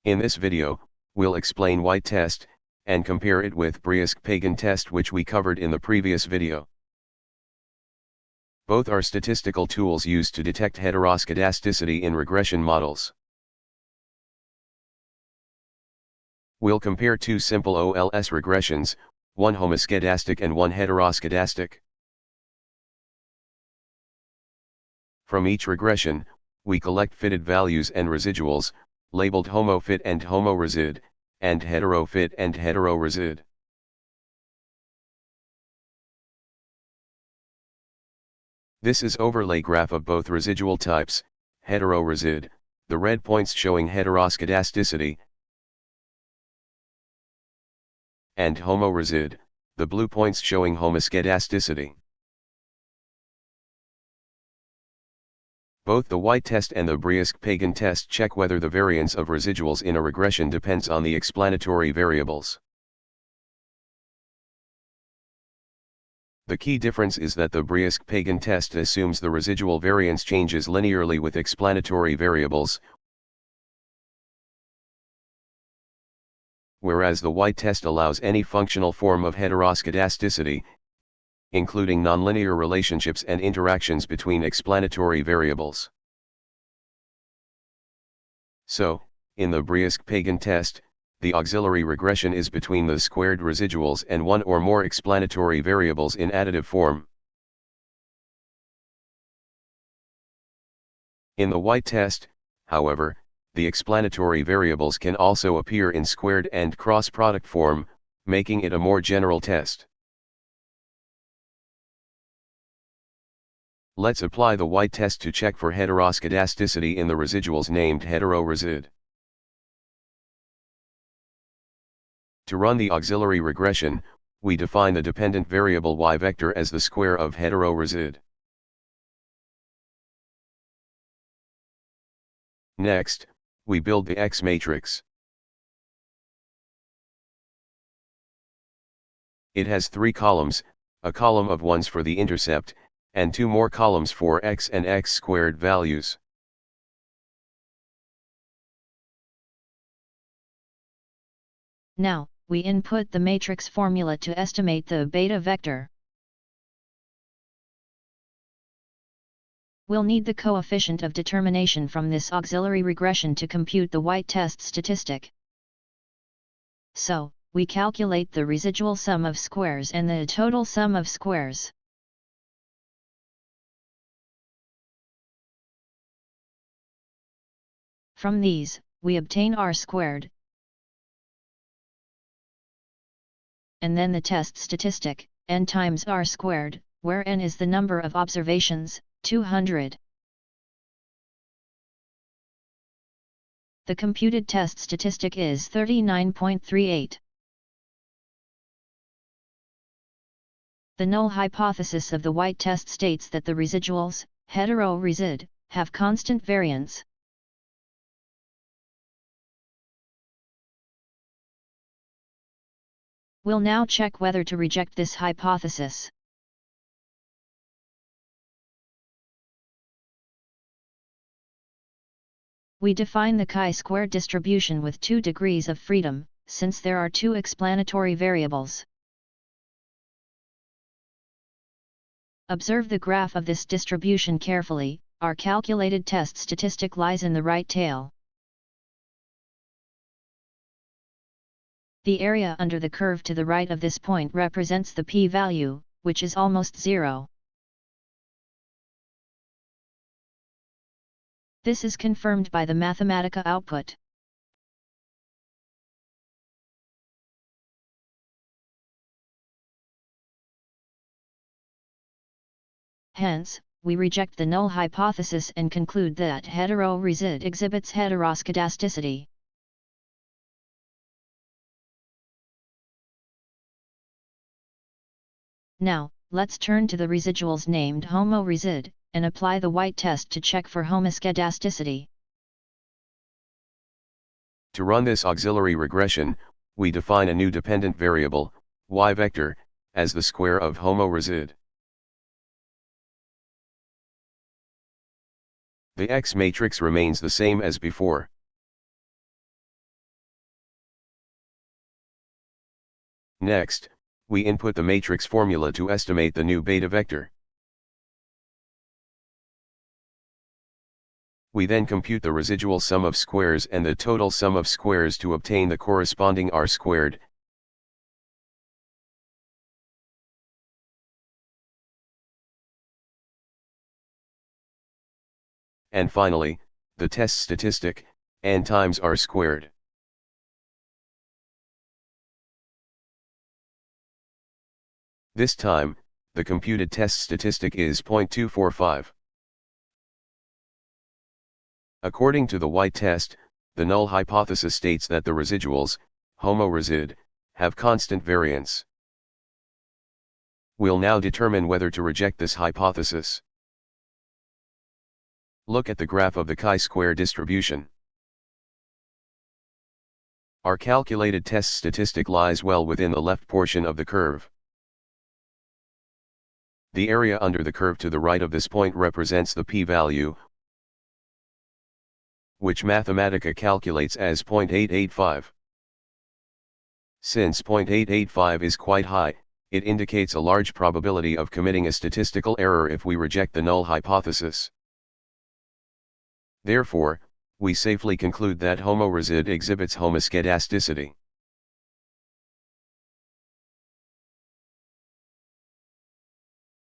In this video, we'll explain Y test, and compare it with Breusch Pagan test which we covered in the previous video. Both are statistical tools used to detect heteroskedasticity in regression models. We'll compare two simple OLS regressions, one homoskedastic and one heteroskedastic. From each regression, we collect fitted values and residuals, labeled homofit and homoresid, and heterofit and heteroresid. This is overlay graph of both residual types, heteroresid, the red points showing heteroskedasticity, and homoresid, the blue points showing homoskedasticity. Both the Y test and the Breusch Pagan test check whether the variance of residuals in a regression depends on the explanatory variables. The key difference is that the Breusch Pagan test assumes the residual variance changes linearly with explanatory variables, whereas the Y test allows any functional form of heteroskedasticity, including nonlinear relationships and interactions between explanatory variables. So, in the Breusch Pagan test, the auxiliary regression is between the squared residuals and one or more explanatory variables in additive form. In the Y test, however, the explanatory variables can also appear in squared and cross-product form, making it a more general test. Let's apply the Y test to check for heteroskedasticity in the residuals named heteroresid. To run the auxiliary regression, we define the dependent variable y vector as the square of heteroresid. Next, we build the X matrix. It has 3 columns, a column of ones for the intercept, and 2 more columns for x and x squared values. Now, we input the matrix formula to estimate the beta vector. We'll need the coefficient of determination from this auxiliary regression to compute the Y test statistic. So, we calculate the residual sum of squares and the total sum of squares. From these, we obtain r squared, and then the test statistic, n times r squared, where n is the number of observations, 200. The computed test statistic is 39.38. The null hypothesis of the Y test states that the residuals, heteroresid, have constant variance. We'll now check whether to reject this hypothesis. We define the chi-square distribution with 2 degrees of freedom, since there are 2 explanatory variables. Observe the graph of this distribution carefully. Our calculated test statistic lies in the right tail. The area under the curve to the right of this point represents the p-value, which is almost 0. This is confirmed by the Mathematica output. Hence, we reject the null hypothesis and conclude that heteroresid exhibits heteroskedasticity. Now, let's turn to the residuals named homoresid, and apply the Y test to check for homoskedasticity. To run this auxiliary regression, we define a new dependent variable, y vector, as the square of homoresid. The X matrix remains the same as before. Next, we input the matrix formula to estimate the new beta vector. We then compute the residual sum of squares and the total sum of squares to obtain the corresponding r squared. And finally, the test statistic, n times r squared. This time, the computed test statistic is 0.245. According to the White test, the null hypothesis states that the residuals, homoresid, have constant variance. We'll now determine whether to reject this hypothesis. Look at the graph of the chi-square distribution. Our calculated test statistic lies well within the left portion of the curve. The area under the curve to the right of this point represents the p-value, which Mathematica calculates as 0.885. Since 0.885 is quite high, it indicates a large probability of committing a statistical error if we reject the null hypothesis. Therefore, we safely conclude that homoresid exhibits homoskedasticity.